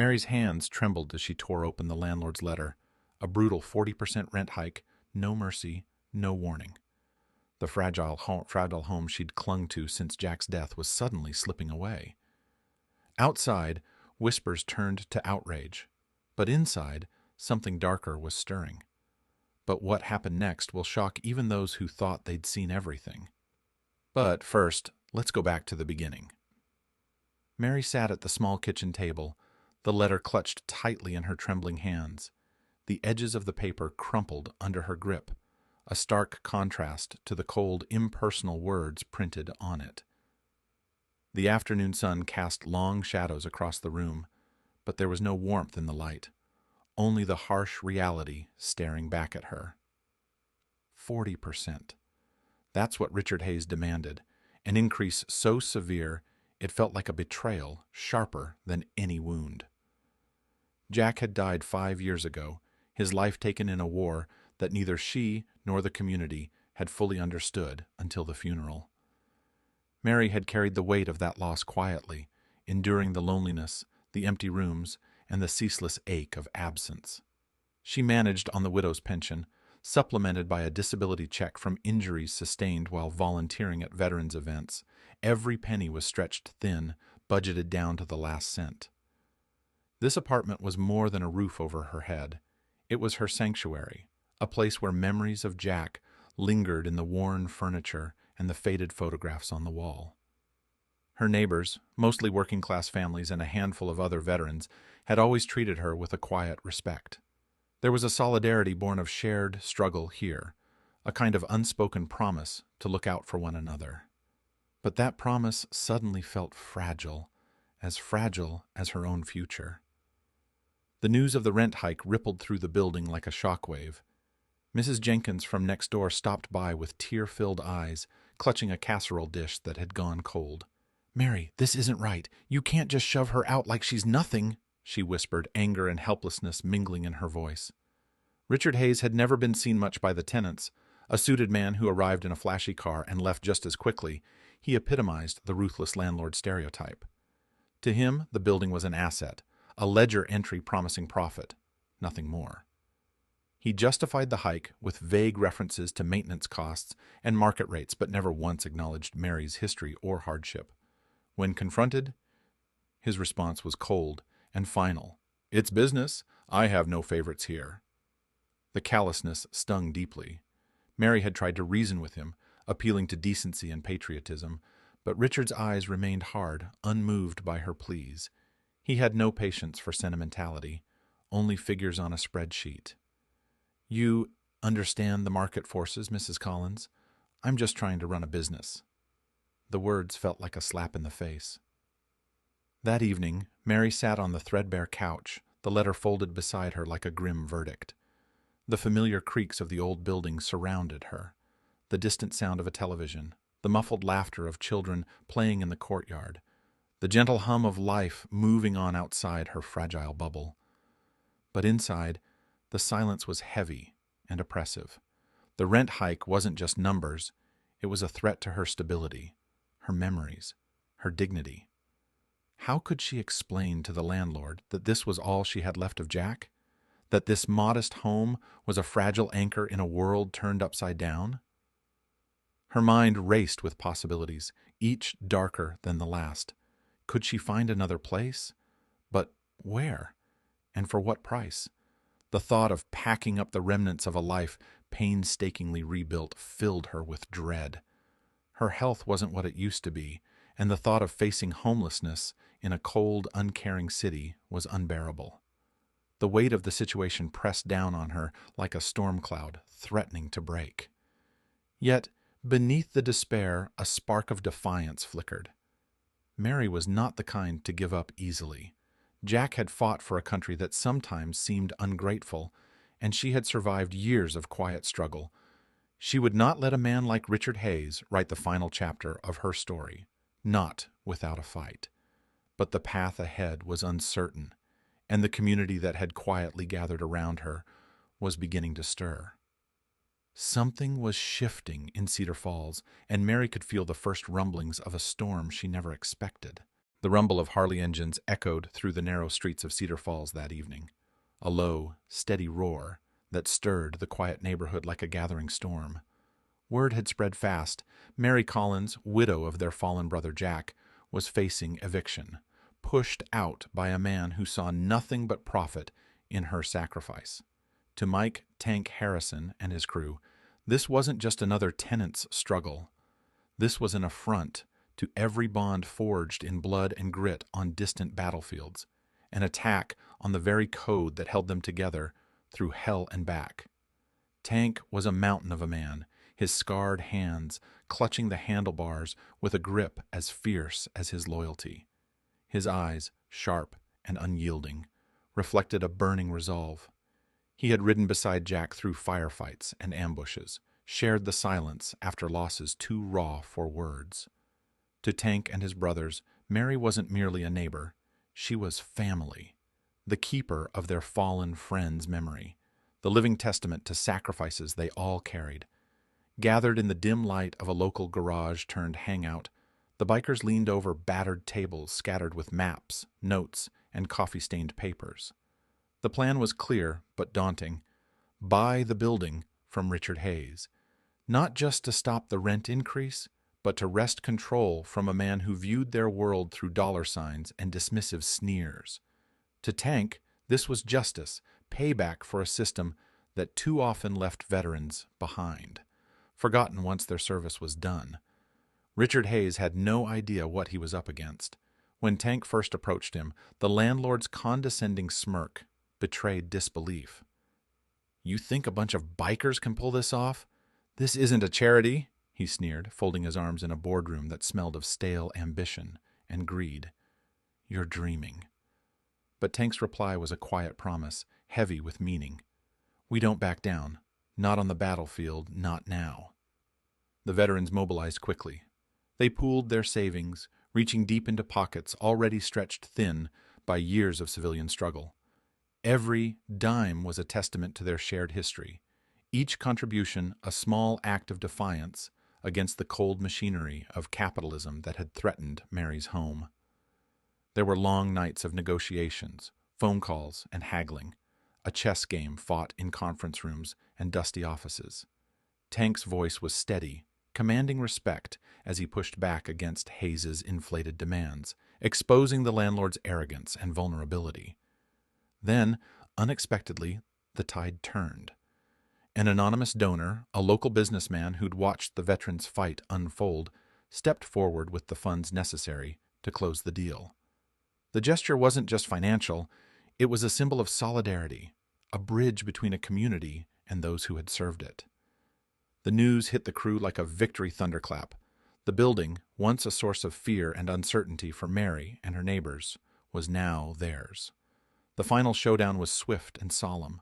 Mary's hands trembled as she tore open the landlord's letter. A brutal 40% rent hike, no mercy, no warning. The fragile home she'd clung to since Jack's death was suddenly slipping away. Outside, whispers turned to outrage, but inside, something darker was stirring. But what happened next will shock even those who thought they'd seen everything. But first, let's go back to the beginning. Mary sat at the small kitchen table, the letter clutched tightly in her trembling hands. The edges of the paper crumpled under her grip, a stark contrast to the cold, impersonal words printed on it. The afternoon sun cast long shadows across the room, but there was no warmth in the light, only the harsh reality staring back at her. 40%. That's what Richard Hayes demanded, an increase so severe it felt like a betrayal sharper than any wound. Jack had died 5 years ago, his life taken in a war that neither she nor the community had fully understood until the funeral. Mary had carried the weight of that loss quietly, enduring the loneliness, the empty rooms, and the ceaseless ache of absence. She managed on the widow's pension, supplemented by a disability check from injuries sustained while volunteering at veterans' events. Every penny was stretched thin, budgeted down to the last cent. This apartment was more than a roof over her head. It was her sanctuary, a place where memories of Jack lingered in the worn furniture and the faded photographs on the wall. Her neighbors, mostly working-class families and a handful of other veterans, had always treated her with a quiet respect. There was a solidarity born of shared struggle here, a kind of unspoken promise to look out for one another. But that promise suddenly felt fragile as her own future. The news of the rent hike rippled through the building like a shockwave. Mrs. Jenkins from next door stopped by with tear-filled eyes, clutching a casserole dish that had gone cold. "Mary, this isn't right. You can't just shove her out like she's nothing," she whispered, anger and helplessness mingling in her voice. Richard Hayes had never been seen much by the tenants, a suited man who arrived in a flashy car and left just as quickly. He epitomized the ruthless landlord stereotype. To him, the building was an asset, a ledger entry promising profit, nothing more. He justified the hike with vague references to maintenance costs and market rates, but never once acknowledged Mary's history or hardship. When confronted, his response was cold and final. "It's business. I have no favorites here." The callousness stung deeply. Mary had tried to reason with him, appealing to decency and patriotism, but Richard's eyes remained hard, unmoved by her pleas. He had no patience for sentimentality, only figures on a spreadsheet. "You understand the market forces, Mrs. Collins. I'm just trying to run a business." The words felt like a slap in the face. That evening, Mary sat on the threadbare couch, the letter folded beside her like a grim verdict. The familiar creaks of the old building surrounded her, the distant sound of a television, the muffled laughter of children playing in the courtyard, the gentle hum of life moving on outside her fragile bubble. But inside, the silence was heavy and oppressive. The rent hike wasn't just numbers, it was a threat to her stability, her memories, her dignity. How could she explain to the landlord that this was all she had left of Jack? That this modest home was a fragile anchor in a world turned upside down? Her mind raced with possibilities, each darker than the last. Could she find another place? But where? And for what price? The thought of packing up the remnants of a life painstakingly rebuilt filled her with dread. Her health wasn't what it used to be, and the thought of facing homelessness in a cold, uncaring city was unbearable. The weight of the situation pressed down on her like a storm cloud, threatening to break. Yet, beneath the despair, a spark of defiance flickered. Mary was not the kind to give up easily. Jack had fought for a country that sometimes seemed ungrateful, and she had survived years of quiet struggle. She would not let a man like Richard Hayes write the final chapter of her story, not without a fight. But the path ahead was uncertain, and the community that had quietly gathered around her was beginning to stir. Something was shifting in Cedar Falls, and Mary could feel the first rumblings of a storm she never expected. The rumble of Harley engines echoed through the narrow streets of Cedar Falls that evening, a low, steady roar that stirred the quiet neighborhood like a gathering storm. Word had spread fast. Mary Collins, widow of their fallen brother Jack, was facing eviction, pushed out by a man who saw nothing but profit in her sacrifice. To Mike "Tank" Harrison and his crew, this wasn't just another tenant's struggle. This was an affront to every bond forged in blood and grit on distant battlefields, an attack on the very code that held them together through hell and back. Tank was a mountain of a man, his scarred hands clutching the handlebars with a grip as fierce as his loyalty. His eyes, sharp and unyielding, reflected a burning resolve. He had ridden beside Jack through firefights and ambushes, shared the silence after losses too raw for words. To Tank and his brothers, Mary wasn't merely a neighbor. She was family, the keeper of their fallen friend's memory, the living testament to sacrifices they all carried. Gathered in the dim light of a local garage turned hangout, the bikers leaned over battered tables scattered with maps, notes, and coffee-stained papers. The plan was clear but daunting. Buy the building from Richard Hayes, not just to stop the rent increase, but to wrest control from a man who viewed their world through dollar signs and dismissive sneers. To Tank, this was justice, payback for a system that too often left veterans behind, forgotten once their service was done. Richard Hayes had no idea what he was up against. When Tank first approached him, the landlord's condescending smirk betrayed disbelief. "You think a bunch of bikers can pull this off? This isn't a charity," he sneered, folding his arms in a boardroom that smelled of stale ambition and greed. "You're dreaming." But Tank's reply was a quiet promise, heavy with meaning. "We don't back down. Not on the battlefield, not now." The veterans mobilized quickly. They pooled their savings, reaching deep into pockets already stretched thin by years of civilian struggle. Every dime was a testament to their shared history, each contribution a small act of defiance against the cold machinery of capitalism that had threatened Mary's home. There were long nights of negotiations, phone calls, and haggling, a chess game fought in conference rooms and dusty offices. Tank's voice was steady, commanding respect as he pushed back against Hayes's inflated demands, exposing the landlord's arrogance and vulnerability. Then, unexpectedly, the tide turned. An anonymous donor, a local businessman who'd watched the veterans' fight unfold, stepped forward with the funds necessary to close the deal. The gesture wasn't just financial, it was a symbol of solidarity, a bridge between a community and those who had served it. The news hit the crew like a victory thunderclap. The building, once a source of fear and uncertainty for Mary and her neighbors, was now theirs. The final showdown was swift and solemn.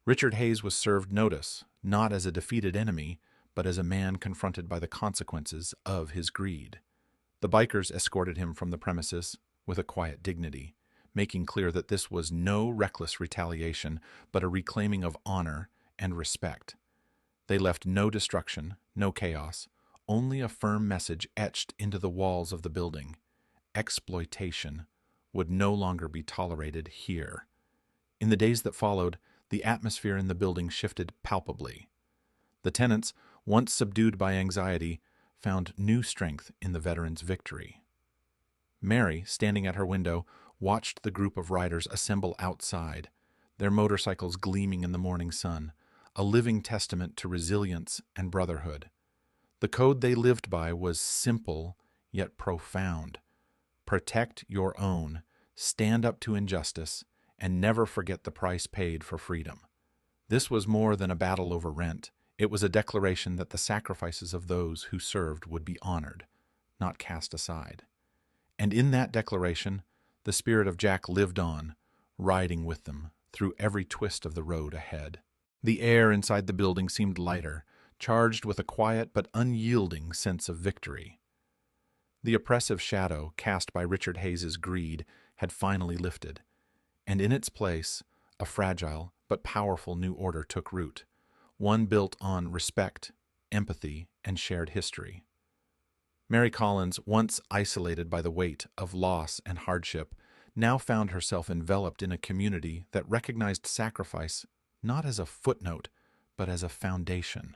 Richard Hayes was served notice, not as a defeated enemy, but as a man confronted by the consequences of his greed. The bikers escorted him from the premises with a quiet dignity, making clear that this was no reckless retaliation, but a reclaiming of honor and respect. They left no destruction, no chaos, only a firm message etched into the walls of the building. Exploitation would no longer be tolerated here. In the days that followed, the atmosphere in the building shifted palpably. The tenants, once subdued by anxiety, found new strength in the veterans' victory. Mary, standing at her window, watched the group of riders assemble outside, their motorcycles gleaming in the morning sun, a living testament to resilience and brotherhood. The code they lived by was simple yet profound. Protect your own, stand up to injustice, and never forget the price paid for freedom. This was more than a battle over rent. It was a declaration that the sacrifices of those who served would be honored, not cast aside. And in that declaration, the spirit of Jack lived on, riding with them through every twist of the road ahead. The air inside the building seemed lighter, charged with a quiet but unyielding sense of victory. The oppressive shadow cast by Richard Hayes's greed had finally lifted, and in its place, a fragile but powerful new order took root, one built on respect, empathy, and shared history. Mary Collins, once isolated by the weight of loss and hardship, now found herself enveloped in a community that recognized sacrifice not as a footnote, but as a foundation.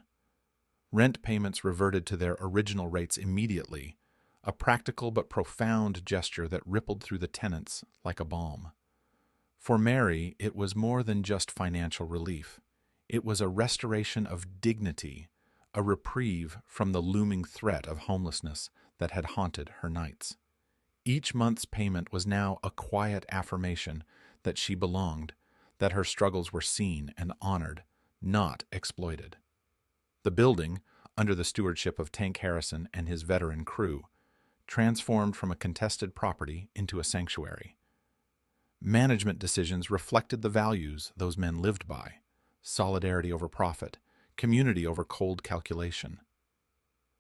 Rent payments reverted to their original rates immediately, a practical but profound gesture that rippled through the tenants like a balm. For Mary, it was more than just financial relief. It was a restoration of dignity, a reprieve from the looming threat of homelessness that had haunted her nights. Each month's payment was now a quiet affirmation that she belonged, that her struggles were seen and honored, not exploited. The building, under the stewardship of Tank Harrison and his veteran crew, transformed from a contested property into a sanctuary. Management decisions reflected the values those men lived by: solidarity over profit, community over cold calculation.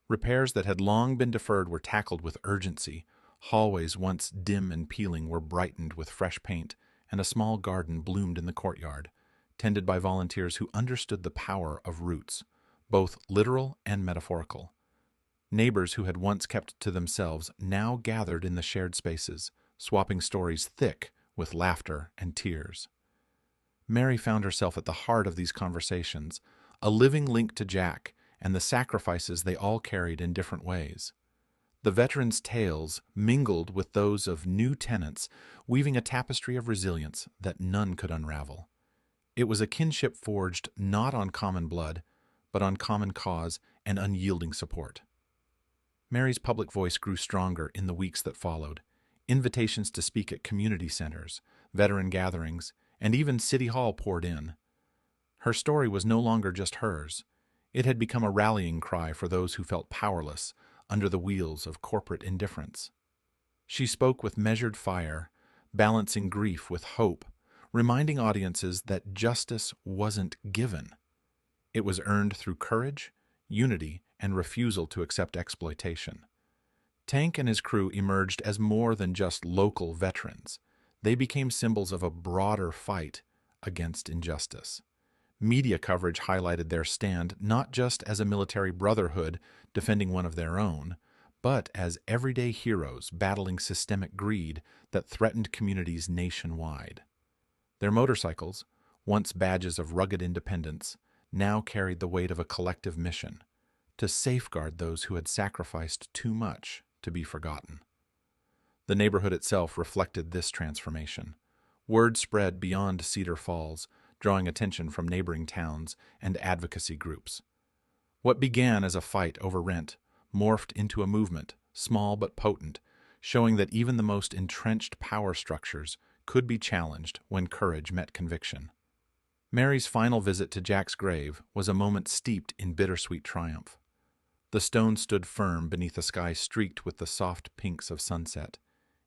Repairs that had long been deferred were tackled with urgency. Hallways once dim and peeling were brightened with fresh paint, and a small garden bloomed in the courtyard, tended by volunteers who understood the power of roots, both literal and metaphorical. Neighbors who had once kept to themselves now gathered in the shared spaces, swapping stories thick with laughter and tears. Mary found herself at the heart of these conversations, a living link to Jack and the sacrifices they all carried in different ways. The veterans' tales mingled with those of new tenants, weaving a tapestry of resilience that none could unravel. It was a kinship forged not on common blood, but on common cause and unyielding support. Mary's public voice grew stronger in the weeks that followed. Invitations to speak at community centers, veteran gatherings, and even City Hall poured in. Her story was no longer just hers. It had become a rallying cry for those who felt powerless under the wheels of corporate indifference. She spoke with measured fire, balancing grief with hope, reminding audiences that justice wasn't given. It was earned through courage, unity, and refusal to accept exploitation. Tank and his crew emerged as more than just local veterans. They became symbols of a broader fight against injustice. Media coverage highlighted their stand not just as a military brotherhood defending one of their own, but as everyday heroes battling systemic greed that threatened communities nationwide. Their motorcycles, once badges of rugged independence, now carried the weight of a collective mission: to safeguard those who had sacrificed too much to be forgotten. The neighborhood itself reflected this transformation. Word spread beyond Cedar Falls, drawing attention from neighboring towns and advocacy groups. What began as a fight over rent morphed into a movement, small but potent, showing that even the most entrenched power structures could be challenged when courage met conviction. Mary's final visit to Jack's grave was a moment steeped in bittersweet triumph. The stone stood firm beneath a sky streaked with the soft pinks of sunset,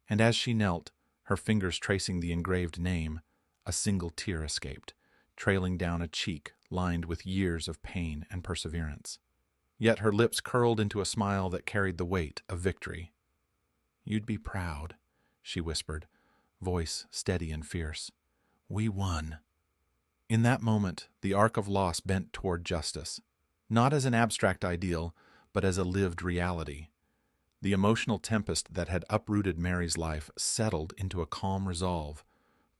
and as she knelt, her fingers tracing the engraved name, a single tear escaped, trailing down a cheek lined with years of pain and perseverance. Yet her lips curled into a smile that carried the weight of victory. "You'd be proud," she whispered, voice steady and fierce. "We won." In that moment, the arc of loss bent toward justice, not as an abstract ideal, but as a lived reality. The emotional tempest that had uprooted Mary's life settled into a calm resolve,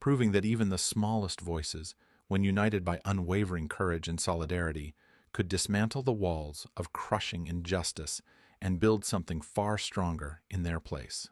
proving that even the smallest voices, when united by unwavering courage and solidarity, could dismantle the walls of crushing injustice and build something far stronger in their place.